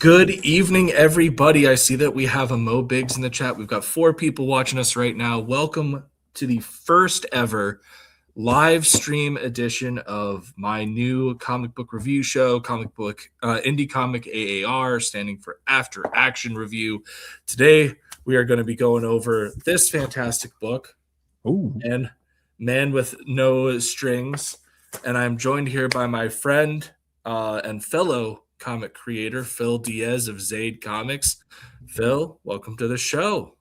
Good evening, everybody. I see that we have a Mo Biggs in the chat. We've got 4 people watching us right now. Welcome to the first ever live stream edition of my new comic book review show, Indie Comic AAR, standing for After Action Review. Today, we are going to be going over this fantastic book, and Man with No Strings. And I'm joined here by my friend and fellow comic creator, Phil Diaz of Zaid Comics. Phil, welcome to the show.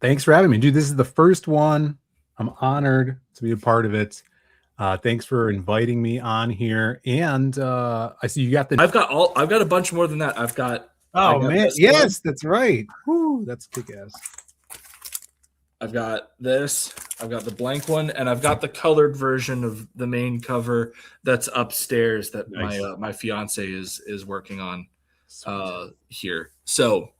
Thanks for having me, dude. This is the first one. I'm honored to be a part of it. Thanks for inviting me on here. And I see you got the. I've got a bunch more than that. I've got. Man, yes, that's right. Woo, that's kick-ass. I've got this. I've got the blank one, and I've got the colored version of the main cover that's upstairs that nice. my fiance is working on here. So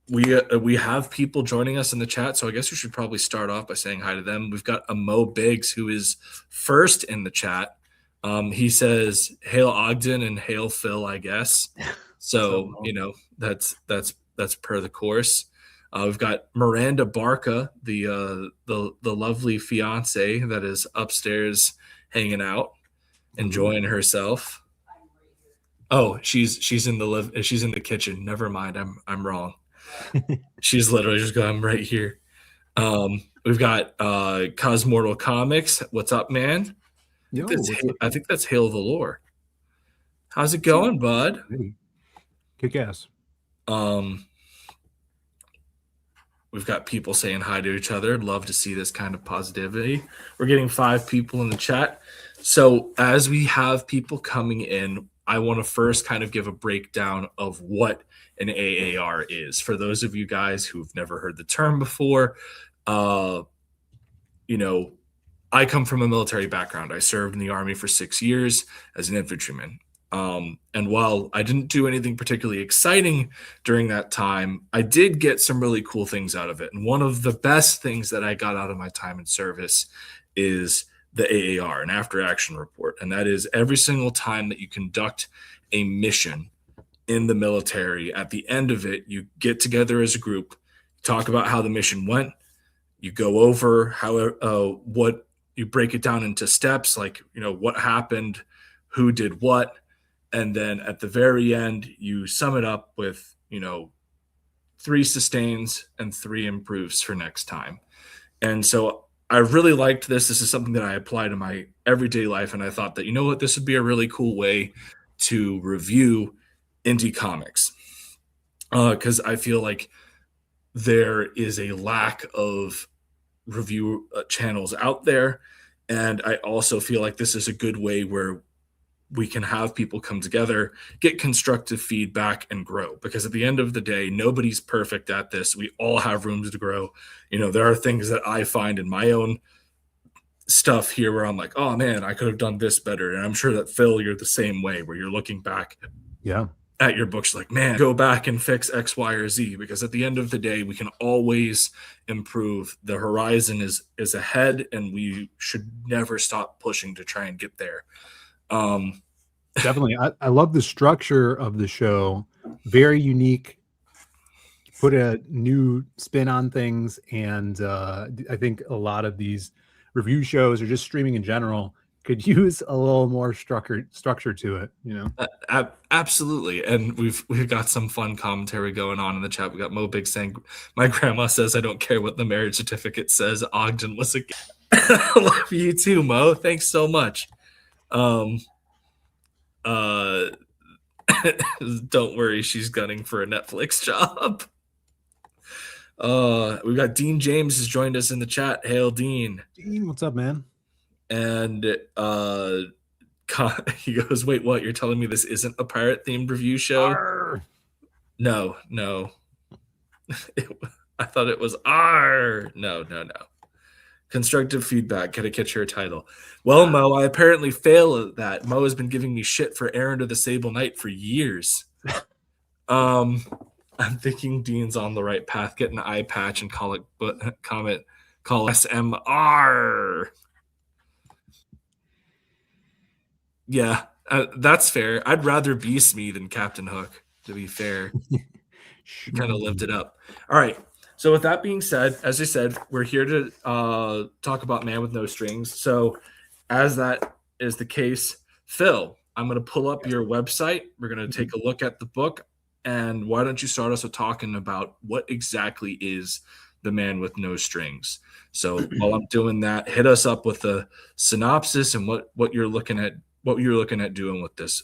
we have people joining us in the chat, so I guess we should probably start off by saying hi to them. We've got a Mo Biggs who is first in the chat. He says hail Ogden and hail Phil, I guess. So you know that's per the course. We've got Miranda Barca, the lovely fiance that is upstairs hanging out, enjoying herself. Oh, she's in the kitchen. Never mind, I'm wrong. She's literally just going, I'm right here. We've got Cosmortal Comics. What's up, man? I think that's Hail the Lore. How's it going, bud? Kick ass. We've got people saying hi to each other. Love to see this kind of positivity. We're getting 5 people in the chat. So as we have people coming in, I want to first kind of give a breakdown of what an AAR is. For those of you guys who've never heard the term before, I come from a military background. I served in the Army for 6 years as an infantryman. And while I didn't do anything particularly exciting during that time, I did get some really cool things out of it. And one of the best things that I got out of my time in service is the AAR, an after action report. And that is every single time that you conduct a mission in the military, at the end of it, you get together as a group, talk about how the mission went, you go over what you break it down into steps, like, what happened, who did what. And then at the very end, you sum it up with, 3 sustains and 3 improves for next time. And so I really liked this. This is something that I apply to my everyday life. And I thought that, this would be a really cool way to review indie comics. Because I feel like there is a lack of review channels out there. And I also feel like this is a good way where we can have people come together, get constructive feedback, and grow. Because at the end of the day, nobody's perfect at this. We all have rooms to grow. There are things that I find in my own stuff here where I'm like, oh man, I could have done this better. And I'm sure that Phil, you're the same way, where you're looking back at your books like, man, go back and fix X, Y, or Z. Because at the end of the day, we can always improve. The horizon is ahead, and we should never stop pushing to try and get there. Definitely. I love the structure of the show. Very unique. Put a new spin on things. And I think a lot of these review shows or just streaming in general could use a little more structure to it, Absolutely. And we've got some fun commentary going on in the chat. We got Mo Big saying, my grandma says, I don't care what the marriage certificate says. Ogden was a I love you too, Mo. Thanks so much. Don't worry, she's gunning for a Netflix job. We've got Dean James has joined us in the chat. Hail, Dean. Dean, what's up, man? And he goes, wait, what? You're telling me this isn't a pirate themed review show? Arr. No. I thought it was R. No. Constructive feedback. Gotta catch your title. Well, Mo, I apparently fail at that. Mo has been giving me shit for Errand of the Sable Knight for years. I'm thinking Dean's on the right path. Get an eye patch and call SMR. Yeah, That's fair. I'd rather be Smee than Captain Hook, to be fair. He kind of lived it up. All right. So with that being said, as I said, we're here to talk about Man with No Strings. So as that is the case, Phil, I'm going to pull up your website. We're going to take a look at the book. And why don't you start us with talking about what exactly is The Man with No Strings? So while I'm doing that, hit us up with the synopsis and what you're looking at, what you're looking at doing with this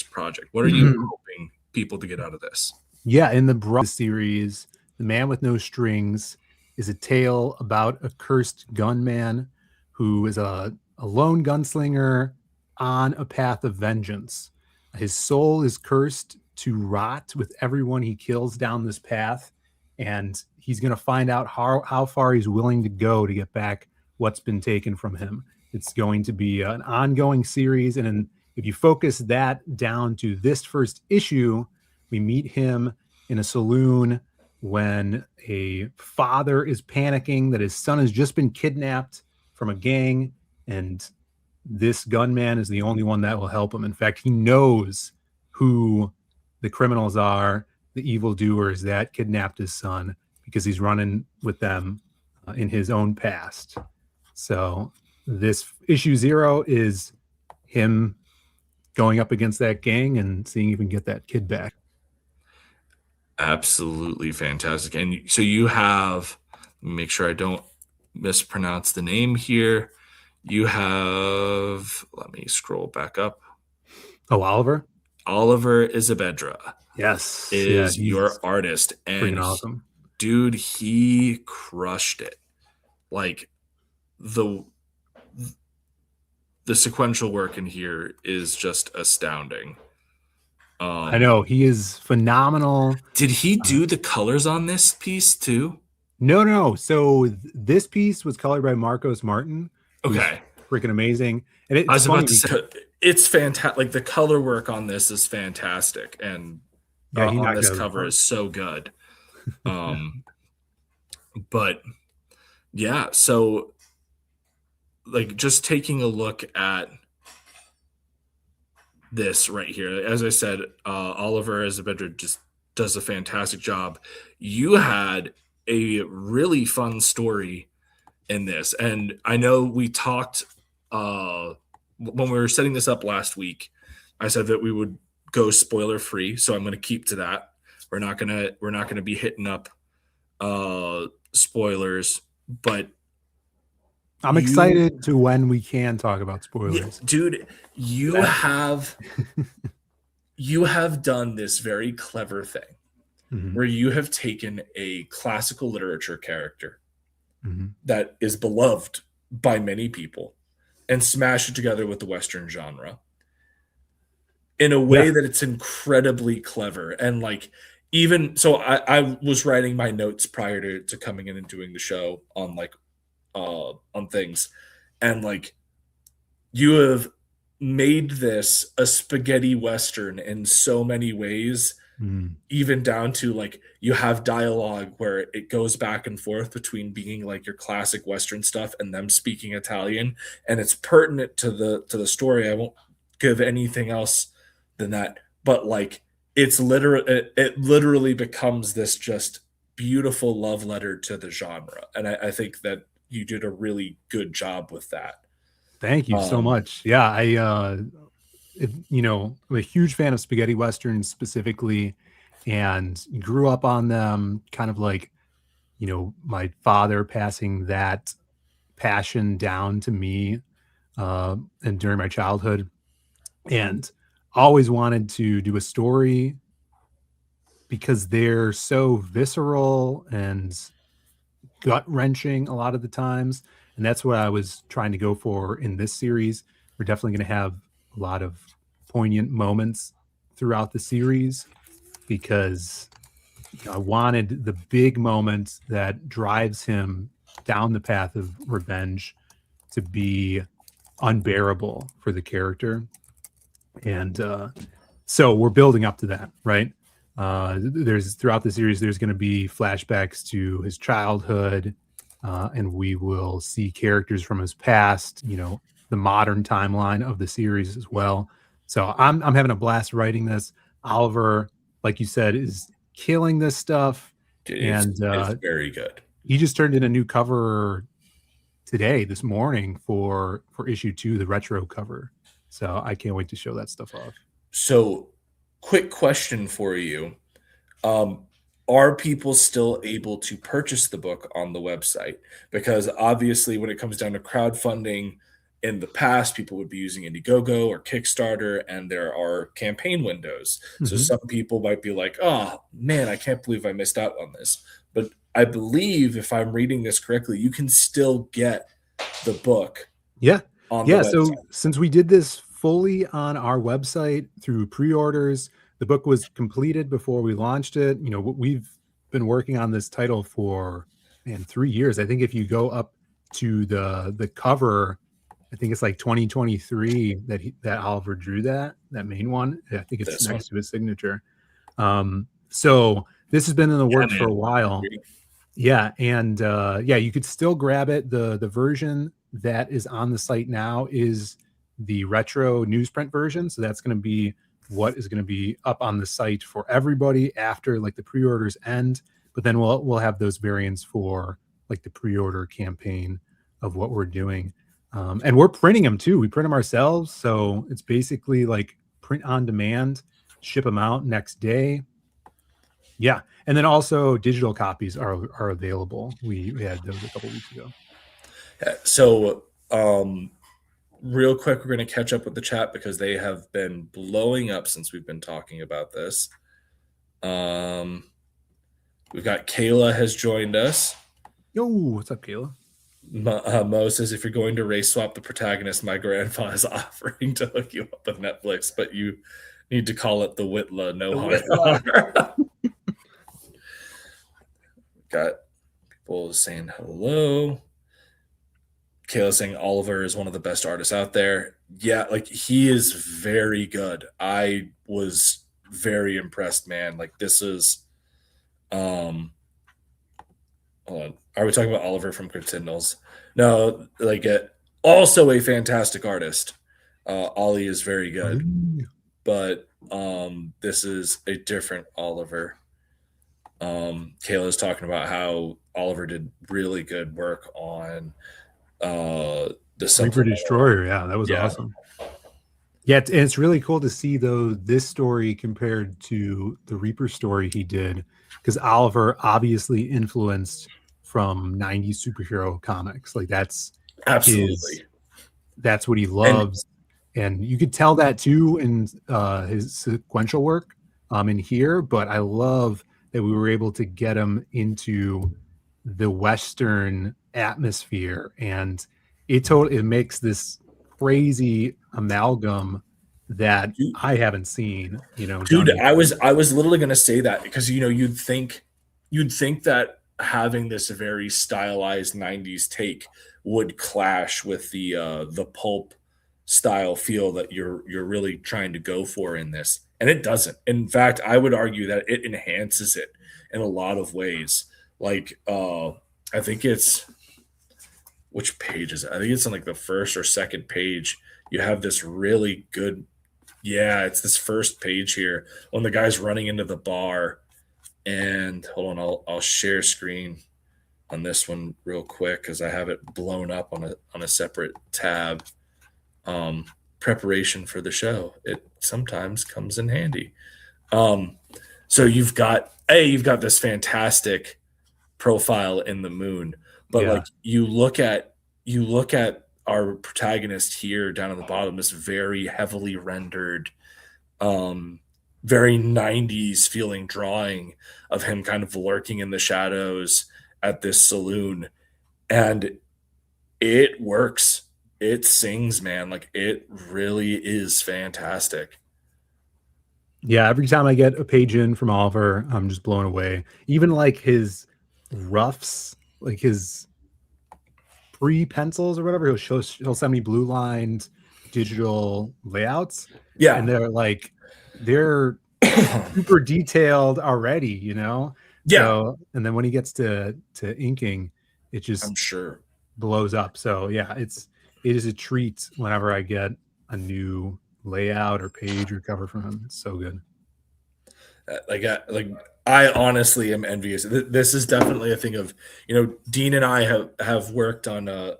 project. What are you hoping people to get out of this? Yeah, in the broad series, The Man with No Strings is a tale about a cursed gunman who is a lone gunslinger on a path of vengeance. His soul is cursed to rot with everyone he kills down this path, and he's going to find out how far he's willing to go to get back what's been taken from him. It's going to be an ongoing series, and if you focus that down to this first issue, we meet him in a saloon when a father is panicking that his son has just been kidnapped from a gang, and this gunman is the only one that will help him. In fact, he knows who the criminals are, the evildoers that kidnapped his son, because he's running with them in his own past. So this issue 0 is him going up against that gang and seeing if he can get that kid back. Absolutely fantastic. And so you have, make sure I don't mispronounce the name here. You have, let me scroll back up. Oh, Oliver? Oliver Isabedra. Yes. Is your artist. And awesome. Dude, he crushed it. Like the sequential work in here is just astounding. I know, he is phenomenal. Did he do the colors on this piece too? No. So this piece was colored by Marcos Martin. Okay. Freaking amazing. And it's I was funny about to say, it's fantastic. Like the color work on this is fantastic. And on this cover is so good. But yeah, so like just taking a look at this right here, as I said, Oliver Isabedra just does a fantastic job. You had a really fun story in this, and I know we talked when we were setting this up last week. I said that we would go spoiler free, so I'm going to keep to that. We're not gonna be hitting up spoilers, but I'm excited to when we can talk about spoilers. Yeah, dude, you have done this very clever thing where you have taken a classical literature character that is beloved by many people and smashed it together with the Western genre in a way that it's incredibly clever. And like, even so, I was writing my notes prior to coming in and doing the show on like on things, and like you have made this a spaghetti western in so many ways, even down to like you have dialogue where it goes back and forth between being like your classic western stuff and them speaking Italian, and it's pertinent to the story. I won't give anything else than that, but like it literally becomes this just beautiful love letter to the genre, and I think that you did a really good job with that. Thank you so much. Yeah, I'm a huge fan of spaghetti westerns specifically, and grew up on them. Kind of like, my father passing that passion down to me, and during my childhood, and always wanted to do a story because they're so visceral and gut-wrenching a lot of the times, and that's what I was trying to go for in this series. We're definitely going to have a lot of poignant moments throughout the series because I wanted the big moment that drives him down the path of revenge to be unbearable for the character. And so we're building up to that, right? There's throughout the series, there's going to be flashbacks to his childhood, and we will see characters from his past, the modern timeline of the series as well. So I'm having a blast writing this. Oliver, like you said, is killing this stuff, Dude, and it's very good. he just turned in a new cover today, this morning, for issue 2, the retro cover. So I can't wait to show that stuff off. So, quick question for you. Um, are people still able to purchase the book on the website? Because obviously, when it comes down to crowdfunding, in the past, people would be using Indiegogo or Kickstarter, and there are campaign windows. So Mhm. some people might be like, "Oh man, I can't believe I missed out on this." But I believe, if I'm reading this correctly, you can still get the book Yeah. on the Yeah, so website. since we did this fully on our website through pre-orders, the book was completed before we launched it. You know, we've been working on this title for, man, 3 years. I think if you go up to the cover, I think it's like 2023 that Oliver drew that main one. I think it's This one, next to his signature. So this has been in the yeah, works for man. a I while. agree. Yeah, and yeah, you could still grab it. The version that is on the site now is the retro newsprint version. So that's going to be what is going to be up on the site for everybody after like the pre-orders end. But then we'll have those variants for like the pre-order campaign of what we're doing. And we're printing them too. We print them ourselves. So it's basically like print on demand, ship them out next day. Yeah, and then also digital copies are available. We had those a couple weeks ago. So, real quick, we're going to catch up with the chat because they have been blowing up since we've been talking about this. Um, we've got Kayla has joined us. Yo, what's up, Kayla? Mo says, if you're going to race swap the protagonist, my grandpa is offering to hook you up with Netflix, but you need to call it the Whitla no The hard Whitla. R. Got people saying hello. Kayla saying Oliver is one of the best artists out there. Yeah, like he is very good. I was very impressed, man. Like this is um hold on. Are we talking about Oliver from Cryptindles? No, like also a fantastic artist. Ollie is very good, but this is a different Oliver. Kayla's talking about how Oliver did really good work on the Reaper supplemental. Destroyer. Yeah, that was Yeah, awesome. Yeah, and it's really cool to see though this story compared to the Reaper story he did, because Oliver obviously influenced from 90s superhero comics. Like his absolutely. that's what he And loves, and you could tell that too in his sequential work in here. But I love that we were able to get him into the Western atmosphere, and it makes this crazy amalgam that I haven't seen, done dude, I before. was I was literally gonna say that because you'd think that having this very stylized 90s take would clash with the pulp style feel that you're really trying to go for in this. And it doesn't. In fact, I would argue that it enhances it in a lot of ways. Like I think it's which page is it? I think it's on like the first or second page. You have this really good, yeah, it's this first page here when the guy's running into the bar. And hold on, I'll share screen on this one real quick because I have it blown up on a separate tab. Um, Preparation for the show. It sometimes comes in handy. Um, so you've got this fantastic profile in the moon, but Yeah, like you look at our protagonist here down at the bottom, this very heavily rendered, um, very 90s feeling drawing of him kind of lurking in the shadows at this saloon. And it works. It sings, man. Like it really is fantastic. yeah. Every time I get a page in from Oliver, I'm just blown away. Even like his roughs, like his pre-pencils or whatever, he'll send me blue lined digital layouts, and Yeah. they're super detailed already, Yeah, so, and then when he gets to inking, it just I'm sure. blows up. So yeah, it is a treat whenever I get a new layout or page or cover from him. It's so good. I honestly am envious. This is definitely a thing of, Dean and I have worked on a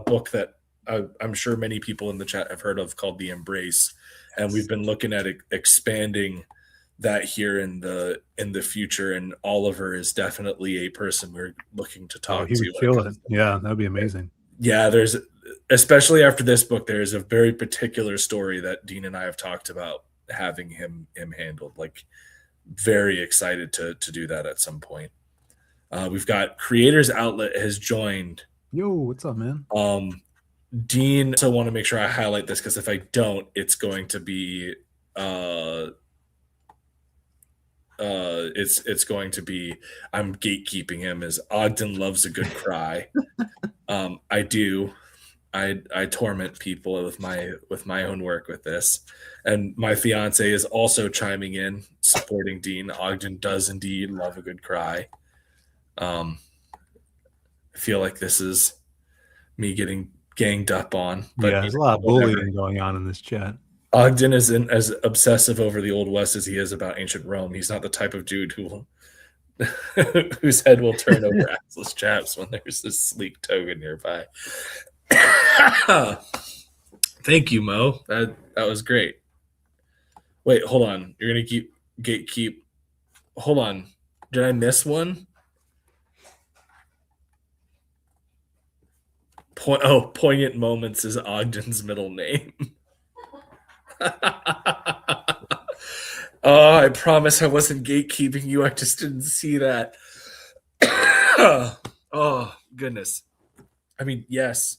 book that I'm sure many people in the chat have heard of called The Embrace, and we've been looking at expanding that here in the future. And Oliver is definitely a person we're looking to Oh, talk he would to. kill it. Yeah, that'd be amazing. Yeah, there's, especially after this book, there's a very particular story that Dean and I have talked about having him handled. Like, very excited to do that at some point. We've got Creators Outlet has joined. Yo, what's up, man? Dean, so I want to make sure I highlight this because if I don't, it's going to be it's going to be, I'm gatekeeping him, as Ogden loves a good cry. I do. I torment people with my own work with this. And my fiance is also chiming in, supporting Dean. Ogden does indeed love a good cry. I feel like this is me getting ganged up on. But yeah, there's a lot of bullying going on in this chat. Ogden isn't as obsessive over the Old West as he is about ancient Rome. He's not the type of dude whose head will turn over assless chaps when there's this sleek toga nearby. Thank you, Mo. That was great. Wait, hold on. You're gonna keep gatekeep. Hold on. Did I miss one? Poignant Moments is Ogden's middle name. Oh, I promise I wasn't gatekeeping you. I just didn't see that. Oh, goodness. I mean, yes.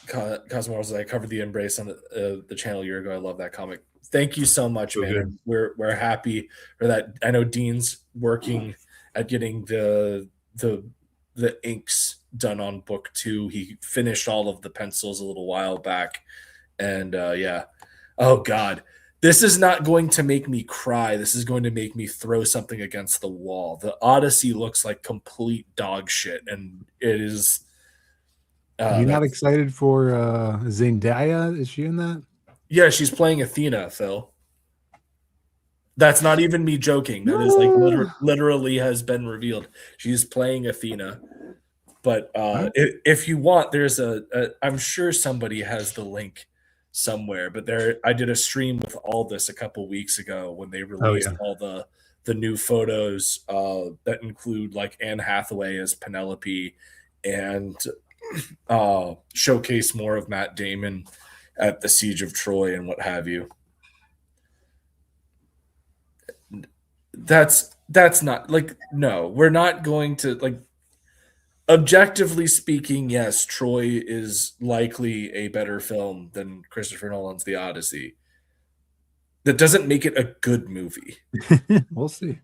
Cosmos, I covered The Embrace on the channel a year ago. I love that comic. Thank you so much, So man. good. We're happy for that. I know Dean's working at getting the inks done on book 2. He finished all of the pencils a little while back, and yeah. Oh God, this is not going to make me cry. This is going to make me throw something against the wall. The Odyssey looks like complete dog shit, and it is. You're not excited for Zendaya? Is she in that? Yeah, she's playing Athena, Phil. That's not even me joking. That is like literally has been revealed. She's playing Athena. But if you want, there's I'm sure somebody has the link somewhere. But I did a stream with all this a couple weeks ago when they released all the new photos that include like Anne Hathaway as Penelope, and showcase more of Matt Damon at the Siege of Troy and what have you. That's not like, no, we're not going to, like, objectively speaking, yes, Troy is likely a better film than Christopher Nolan's The Odyssey. That doesn't make it a good movie. We'll see.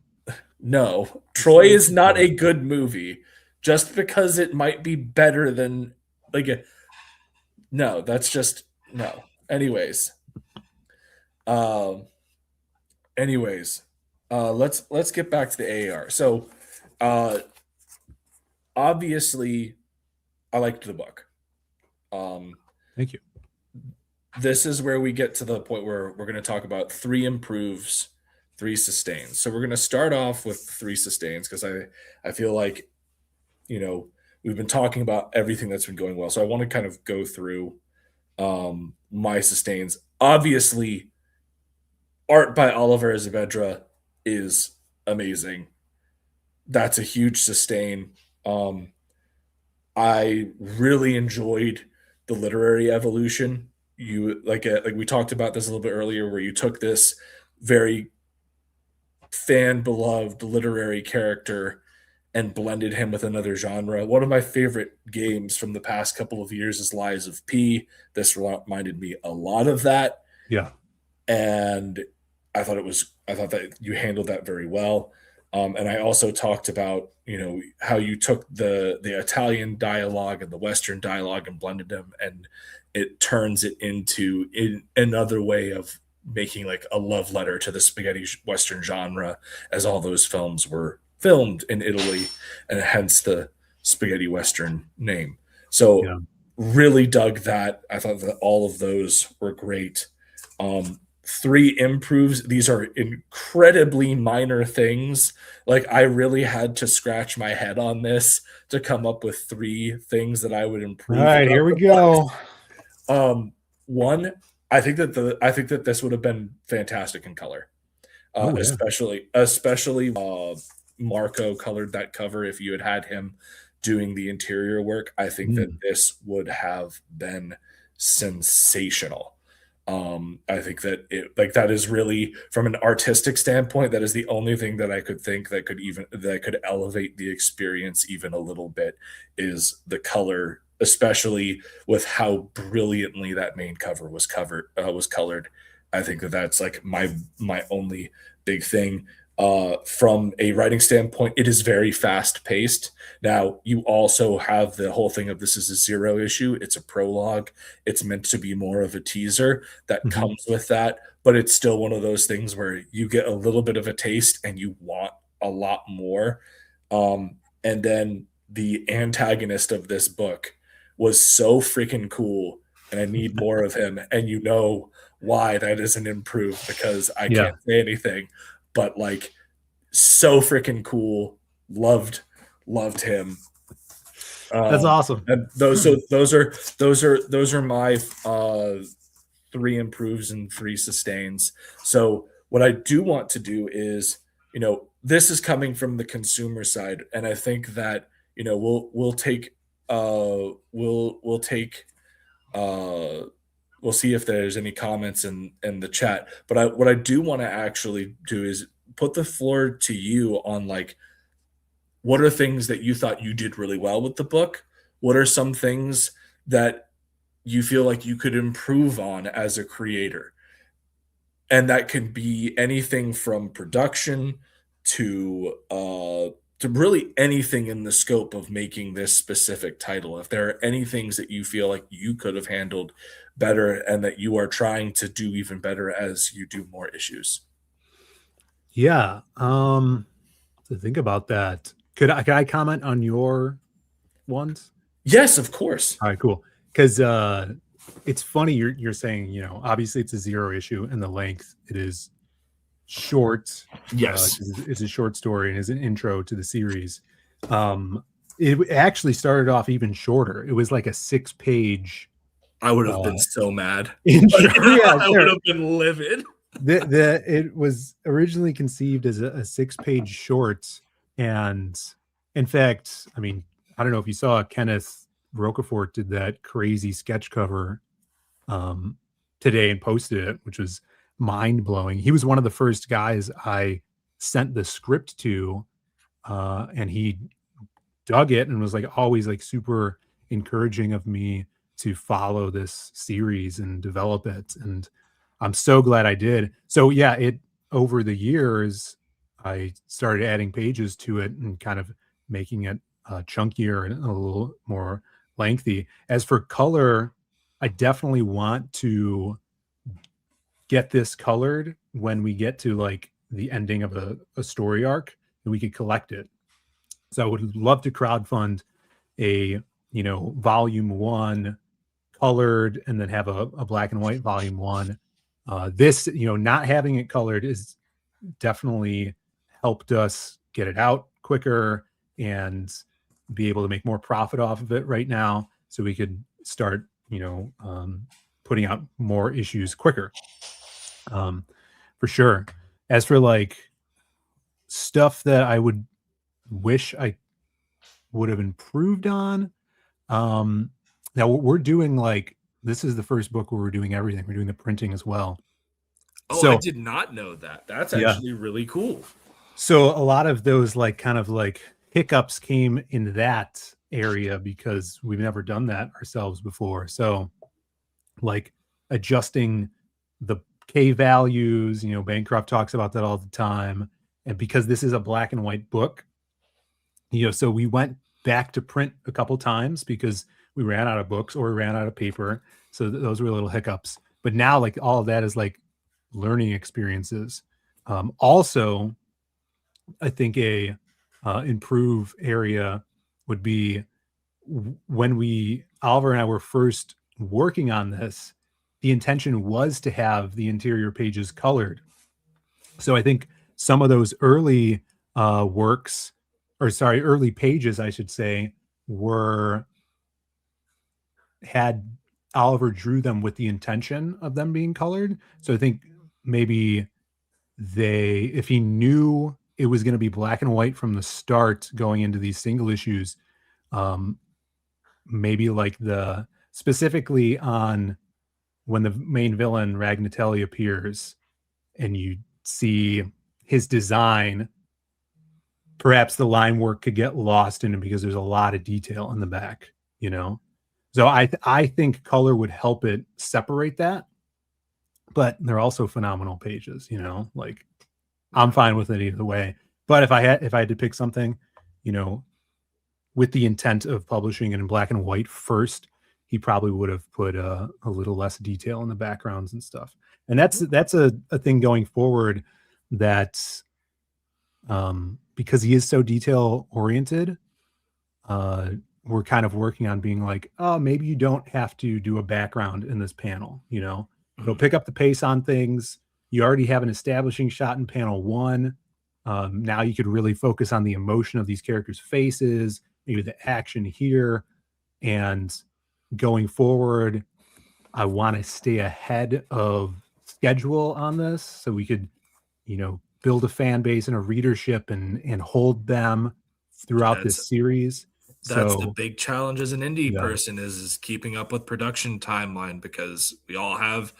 No, Troy is not a good movie just because it might be better than, like, no, that's just no. Anyways, let's get back to the AAR. So, obviously, I liked the book. Thank you. This is where we get to the point where we're going to talk about 3 improves, 3 sustains. So we're going to start off with 3 sustains because I feel like, we've been talking about everything that's been going well. So I want to kind of go through my sustains. Obviously, art by Oliver Azavedra is amazing. That's a huge sustain. I really enjoyed the literary evolution. You like we talked about this a little bit earlier, where you took this very fan beloved literary character and blended him with another genre. One of my favorite games from the past couple of years is Lies of P. This reminded me a lot of that. Yeah. And I thought that you handled that very well. And I also talked about, how you took the Italian dialogue and the Western dialogue and blended them, and it turns it into another way of making like a love letter to the spaghetti Western genre, as all those films were filmed in Italy, and hence the spaghetti Western name. So really dug that. I thought that all of those were great. 3 improves. These are incredibly minor things. Like, I really had to scratch my head on this to come up with 3 things that I would All improve right, about here we the book. go. One, I think that this would have been fantastic in color, Oh yeah. especially Marco colored that cover. If you had him doing the interior work, I think that Mm. this would have been sensational. I think that that is really, from an artistic standpoint, that is the only thing that I could think that could elevate the experience even a little bit, is the color, especially with how brilliantly that main cover was colored. I think that that's like my only big thing. From a writing standpoint, it is very fast paced. Now, you also have the whole thing of, this is a 0 issue. It's a prologue. It's meant to be more of a teaser that Mhm. comes with that, but it's still one of those things where you get a little bit of a taste and you want a lot more. And then the antagonist of this book was so freaking cool, and I need more of him. And you know why that isn't improved, because I Yeah, can't say anything, but like, so freaking cool. Loved him. that's Um, awesome. and those are my 3 improves and 3 sustains. So what I do want to do is, this is coming from the consumer side, and I think that, we'll take uh we'll see if there's any comments in the chat. But what I do want to actually do is put the floor to you on, like, what are things that you thought you did really well with the book? What are some things that you feel like you could improve on as a creator? And that can be anything from production to really anything in the scope of making this specific title. If there are any things that you feel like you could have handled better and that you are trying to do even better as you do more issues. Yeah. To think about that. Could I comment on your ones? Yes, of course. All right, cool. Because it's funny you're saying, obviously it's a 0 issue and the length it is short. Yes. 'Cause it's a short story and is an intro to the series. Um, it actually started off even shorter. It was like a 6-page I would have uh been so mad. intro. Yeah, I would sure. have been livid. It was originally conceived as a 6-page short, and in fact, I mean, I don't know if you saw Kenneth Rocafort did that crazy sketch cover um, today and posted it, which was mind blowing. He was one of the first guys I sent the script to, and he dug it and was like always like super encouraging of me to follow this series and develop it. And I'm so glad I did. So yeah, it over the years, I started adding pages to it and kind of making it chunkier and a little more lengthy. As for color, I definitely want to get this colored when we get to like the ending of a story arc and we could collect it. So I would love to crowdfund a, volume 1 colored and then have a black and white volume 1. This, not having it colored is definitely helped us get it out quicker and be able to make more profit off of it right now so we could start, putting out more issues quicker. Um, for sure. As for like stuff that I would wish I would have improved on, um, now we're doing like this is the first book where we're doing everything. We're doing the printing as well. Oh, I So did not know that. That's yeah. actually really cool. So a lot of those like kind of like hiccups came in that area because we've never done that ourselves before. So like adjusting the K values, Bancroft talks about that all the time. And because this is a black and white book, so we went back to print a couple times because we ran out of books or we ran out of paper. So those were little hiccups. But now, like all of that is like learning experiences. Also, I think a improve area would be when we Oliver and I were first working on this, the intention was to have the interior pages colored. So I think some of those early works, or sorry, early pages, I should say, were had Oliver drew them with the intention of them being colored. So I think maybe if he knew it was going to be black and white from the start going into these single issues, um, maybe like specifically on when the main villain Ragnatelli appears and you see his design, perhaps the line work could get lost in it because there's a lot of detail in the back, you know? So I think color would help it separate that, but they're also phenomenal pages, you know, like I'm fine with it either way. But if I had to pick something, you know, with the intent of publishing it in black and white first, he probably would have put a little less detail in the backgrounds and stuff. And that's a thing going forward that because he is so detail oriented, we're kind of working on being like, oh, maybe you don't have to do a background in this panel, you know, it'll pick up the pace on things. You already have an establishing shot in panel one. Now you could really focus on the emotion of these characters' faces, maybe the action here. And going forward, I want to stay ahead of schedule on this so we could, you know, build a fan base and a readership and hold them throughout this series. That's the So big challenge as an indie yeah, person is keeping up with production timeline, because we all have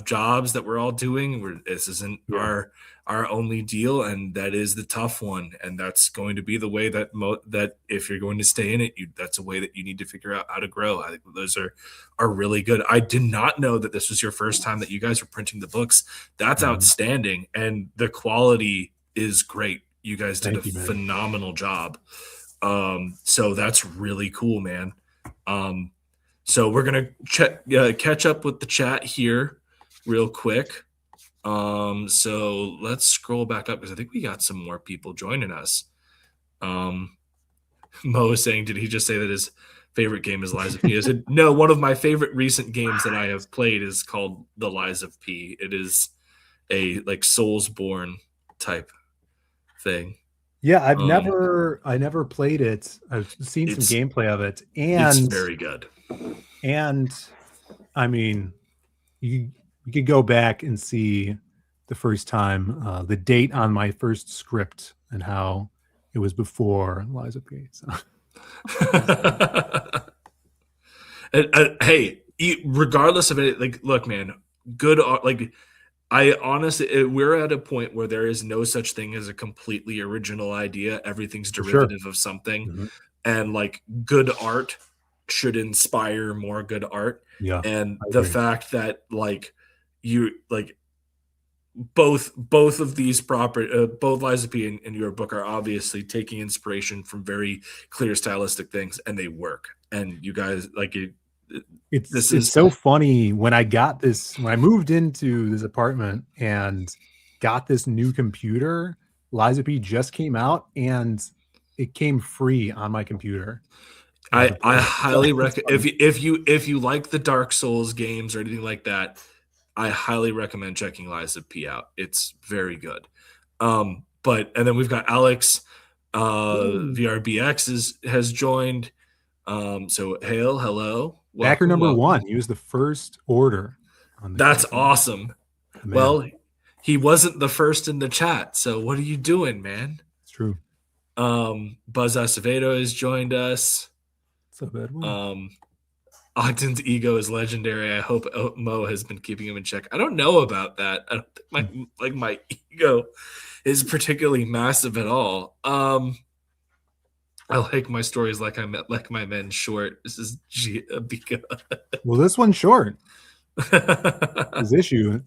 jobs that we're all doing. This isn't yeah. our only deal, and that is the tough one. And that's going to be the way that that if you're going to stay in it, that's a way that you need to figure out how to grow. I think those are really good. I did not know that this was your first time that you guys were printing the books. That's outstanding, and the quality is great. You guys did a phenomenal job. So that's really cool, man. So we're gonna catch up with the chat here real quick. So let's scroll back up because I think we got some more people joining us. Mo is saying, did he just say that his favorite game is Lies of P? I said, no, one of my favorite recent games that I have played is called The Lies of P. It is a like Soulsborne type thing. Yeah, I never played it. I've seen some gameplay of it, and it's very good. And I mean, you could go back and see the first time, the date on my first script and how it was before Lies of P. So. Hey, regardless of it, like, look, man, good. Like, I honestly, we're at a point where there is no such thing as a completely original idea. Everything's derivative of something, and like good art should inspire more good art. Yeah, and the fact that like you like both of these both Lies of P and your book are obviously taking inspiration from very clear stylistic things, and they work. And you guys like it. It's so funny when I moved into this apartment and got this new computer. Lies of P just came out and it came free on my computer. I highly recommend if you like the Dark Souls games or anything like that, I highly recommend checking Lies of P out. It's very good. And then we've got Alex VRBX has joined. So hail, hello. Backer number one. He was the first order on That's awesome. Well, he wasn't the first in the chat, so what are you doing, man? It's true. Buzz Acevedo has joined us. So bad one. Ogden's ego is legendary. I hope Mo has been keeping him in check. I don't know about that. I don't think my ego is particularly massive at all. I like my stories like I met like my men short. This is Bika. Well, this one's short. His issue.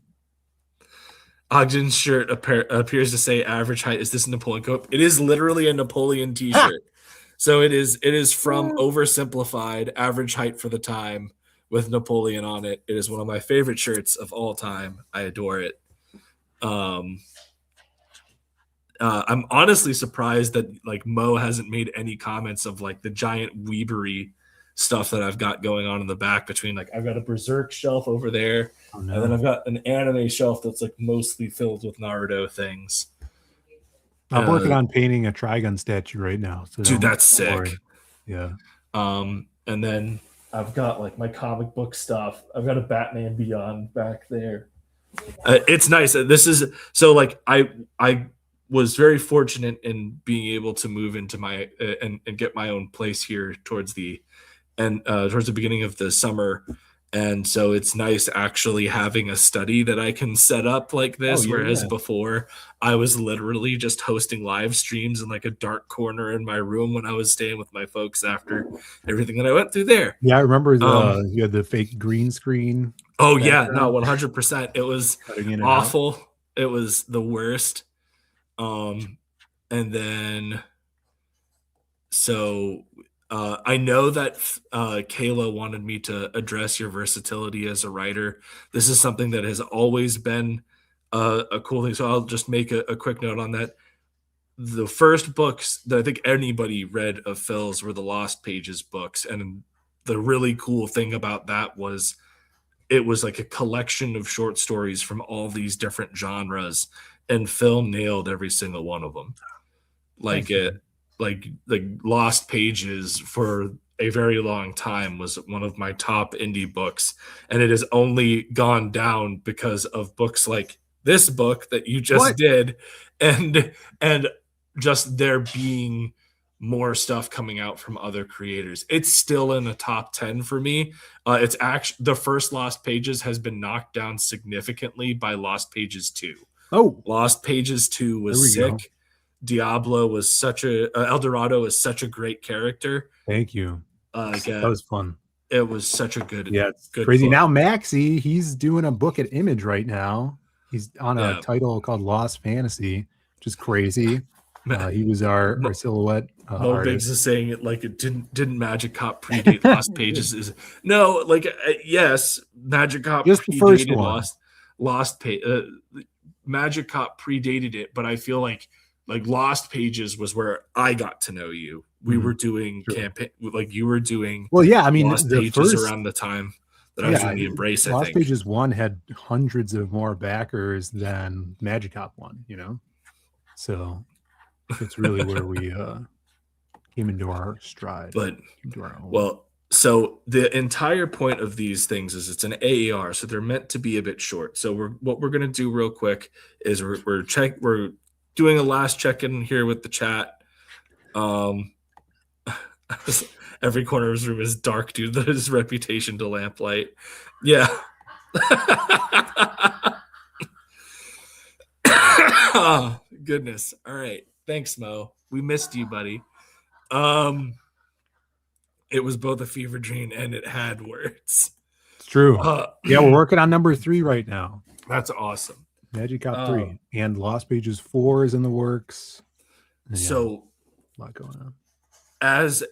Ogden's shirt appears to say average height. Is this a Napoleon coat? It is literally a Napoleon t-shirt. So it is from Oversimplified, average height for the time with Napoleon on it. It is one of my favorite shirts of all time. I adore it. I'm honestly surprised that like Mo hasn't made any comments of like the giant weebery stuff that I've got going on in the back between, like, I've got a Berserk shelf over there, Oh, no. and then I've got an anime shelf that's like mostly filled with Naruto things. I'm working on painting a Trigun statue right now. So Dude, that's don't worry. sick. Yeah. And then I've got like my comic book stuff. I've got a Batman Beyond back there. It's nice. This is so like I was very fortunate in being able to move into my and get my own place here towards the beginning of the summer. And so it's nice actually having a study that I can set up like this. Whereas before, I was literally just hosting live streams in like a dark corner in my room when I was staying with my folks after everything that I went through there. Yeah, I remember you had the fake green screen. Oh yeah, no, 100%. It was awful. Out. It was the worst. And then so I know that Kayla wanted me to address your versatility as a writer. This is something that has always been a cool thing. So I'll just make a quick note on that. The first books that I think anybody read of Phil's were the Lost Pages books. And the really cool thing about that was it was like a collection of short stories from all these different genres. And Phil nailed every single one of them. Like Lost Pages for a very long time was one of my top indie books, and it has only gone down because of books like this book that you just did, and just there being more stuff coming out from other creators. It's still in the top 10 for me. It's actually the first Lost Pages has been knocked down significantly by Lost Pages 2. Oh, Lost Pages 2 was sick. Go. Diablo was such a El Dorado is such a great character. Thank you. That was fun. It was such a good, it's good crazy. book. Now Maxie, he's doing a book at Image right now. He's on a title called Lost Fantasy, which is crazy. He was our silhouette Mo Biggs is saying it like it didn't Magic Cop predate Lost Pages? Is no, like yes, Magic Cop just predated the first Lost Magic Cop predated it, but I feel like Lost Pages was where I got to know you. We were doing campaign, like you were doing. Well, yeah, I mean, Lost Pages around the time that I was doing the Embrace. Lost I think Pages 1 had hundreds of more backers than Magic Cop 1. You know, so it's really where we came into our stride. But well, so the entire point of these things is it's an AAR, so they're meant to be a bit short. So what we're gonna do real quick is we're doing a last check-in here with the chat. Every corner of his room is dark due to his reputation to lamplight. Yeah. Oh, goodness. All right. Thanks, Mo. We missed you, buddy. It was both a fever dream and it had words. It's true. Yeah, we're working on number 3 right now. That's awesome. Magic Cop 3 and Lost Pages 4 is in the works. So a lot going on. As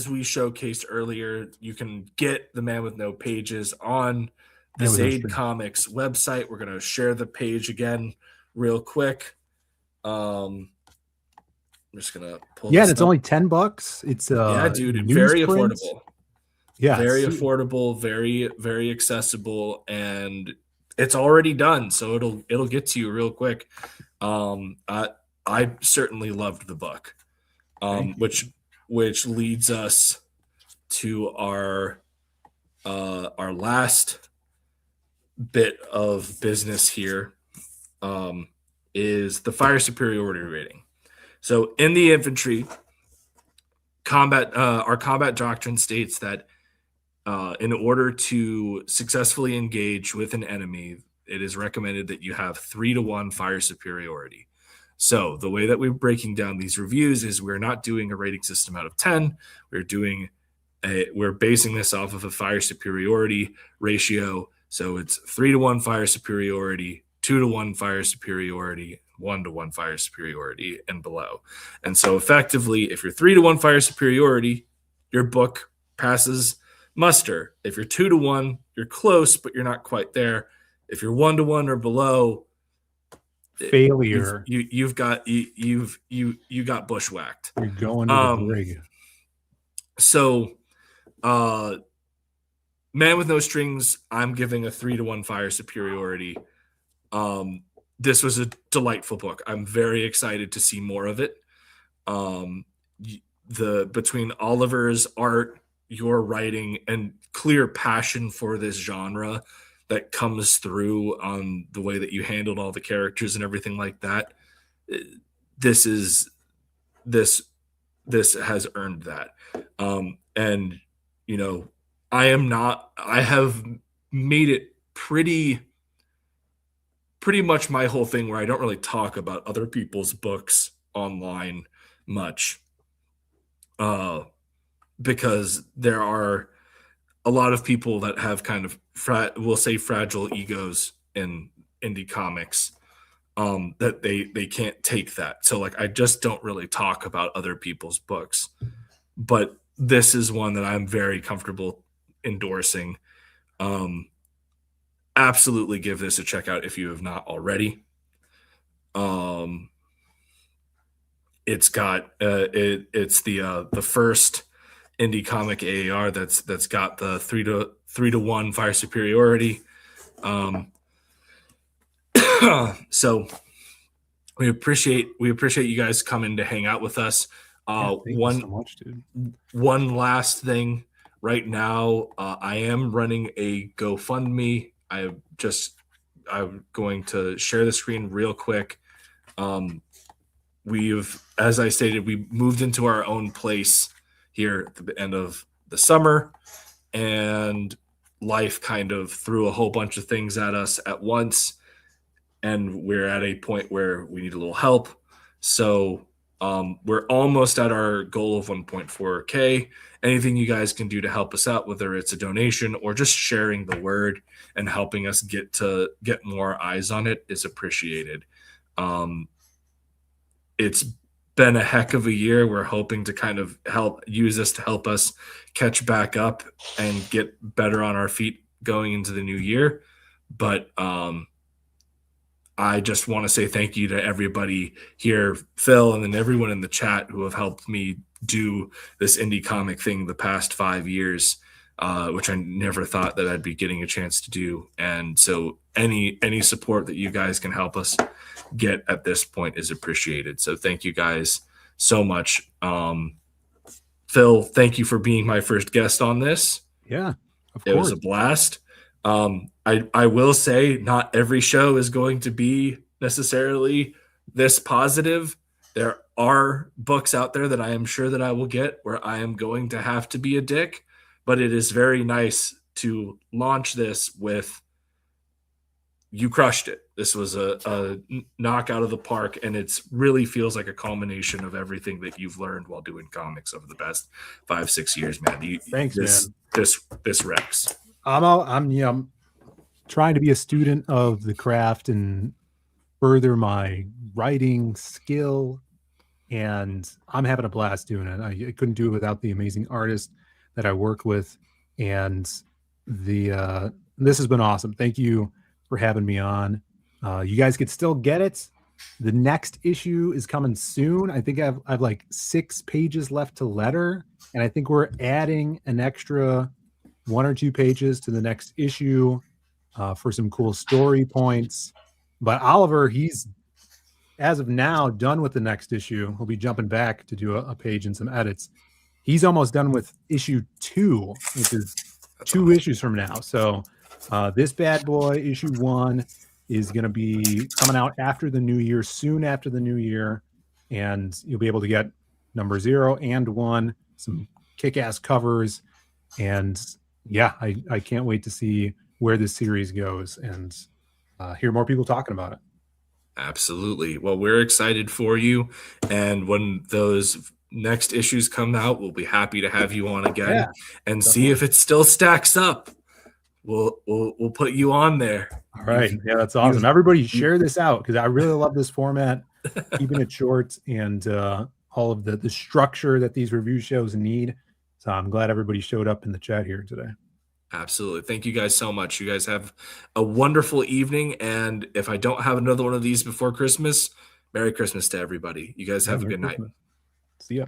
we showcased earlier, you can get The Man with No Pages on the Zaid Comics website. We're going to share the page again real quick. I'm just going to pull and it's only $10. It's dude, very affordable. Yeah. Very affordable, very, very accessible, and it's already done, so it'll get to you real quick. I certainly loved the book, which leads us to our last bit of business here, is the fire superiority rating. So in the infantry, our combat doctrine states that in order to successfully engage with an enemy, it is recommended that you have 3-to-1 fire superiority. So the way that we're breaking down these reviews is we're not doing a rating system out of 10. We're basing this off of a fire superiority ratio. So it's 3-to-1 fire superiority, 2-to-1 fire superiority, 1-to-1 fire superiority, and below. And so effectively, if you're 3-to-1 fire superiority, your book passes muster. If you're 2-to-1, you're close, but you're not quite there. If you're 1-to-1 or below, failure. You got bushwhacked. You're going to the brig. So Uh, Man with No Strings, I'm giving a 3-1 fire superiority. Um, this was a delightful book. I'm very excited to see more of it. Um, the between Oliver's art, your writing, and clear passion for this genre that comes through on the way that you handled all the characters and everything like that. This is this this has earned that. And you know, I have made it pretty much my whole thing where I don't really talk about other people's books online much. Uh because there are a lot of people that have kind of we'll say fragile egos in indie comics, that they can't take that. So like I just don't really talk about other people's books. But this is one that I'm very comfortable endorsing. Um, Absolutely give this a check out if you have not already. Um, it's got it's the first indie comic AAR that's got the 3-1 fire superiority. Um, so we appreciate you guys coming to hang out with us. Yeah, thank you so much, dude. One last thing. Right now, I am running a GoFundMe. I'm going to share the screen real quick. As I stated, we moved into our own place here at the end of the summer, and life kind of threw a whole bunch of things at us at once, and we're at a point where we need a little help. So we're almost at our goal of 1.4K. Anything you guys can do to help us out, whether it's a donation or just sharing the word and helping us get more eyes on it, is appreciated. It's been a heck of a year. We're hoping to kind of use this to help us catch back up and get better on our feet going into the new year. But I just want to say thank you to everybody here, Phil, and then everyone in the chat who have helped me do this indie comic thing the past 5 years, which I never thought that I'd be getting a chance to do. And so any support that you guys can help us get at this point is appreciated. So thank you guys so much. Phil, thank you for being my first guest on this. Yeah, of course. It was a blast. I will say not every show is going to be necessarily this positive. There are books out there that I am sure that I will get where I am going to have to be a dick, but it is very nice to launch this with you crushed it. This was a knockout of the park, and it really feels like a culmination of everything that you've learned while doing comics over the past 5-6 years, man. Thanks, man. This wrecks. I'm trying to be a student of the craft and further my writing skill, and I'm having a blast doing it. I couldn't do it without the amazing artists that I work with, and this has been awesome. Thank you for having me on. You guys could still get it. The next issue is coming soon. I think I've like 6 pages left to letter, and I think we're adding an extra 1 or 2 pages to the next issue for some cool story points. But Oliver, he's as of now done with the next issue. He'll be jumping back to do a page and some edits. He's almost done with issue 2, which is 2 issues from now. So this bad boy, issue 1, is going to be coming out after the new year, soon after the new year, and you'll be able to get number 0 and 1, some kick-ass covers, and yeah, I can't wait to see where this series goes and hear more people talking about it. Absolutely. Well, we're excited for you, and when those next issues come out, we'll be happy to have you on again and see if it still stacks up. We'll put you on there. All right. Yeah, that's awesome. Everybody share this out because I really love this format, keeping it short and all of the structure that these review shows need. So I'm glad everybody showed up in the chat here today. Absolutely. Thank you guys so much. You guys have a wonderful evening. And if I don't have another one of these before Christmas, Merry Christmas to everybody. You guys have a good night. See ya.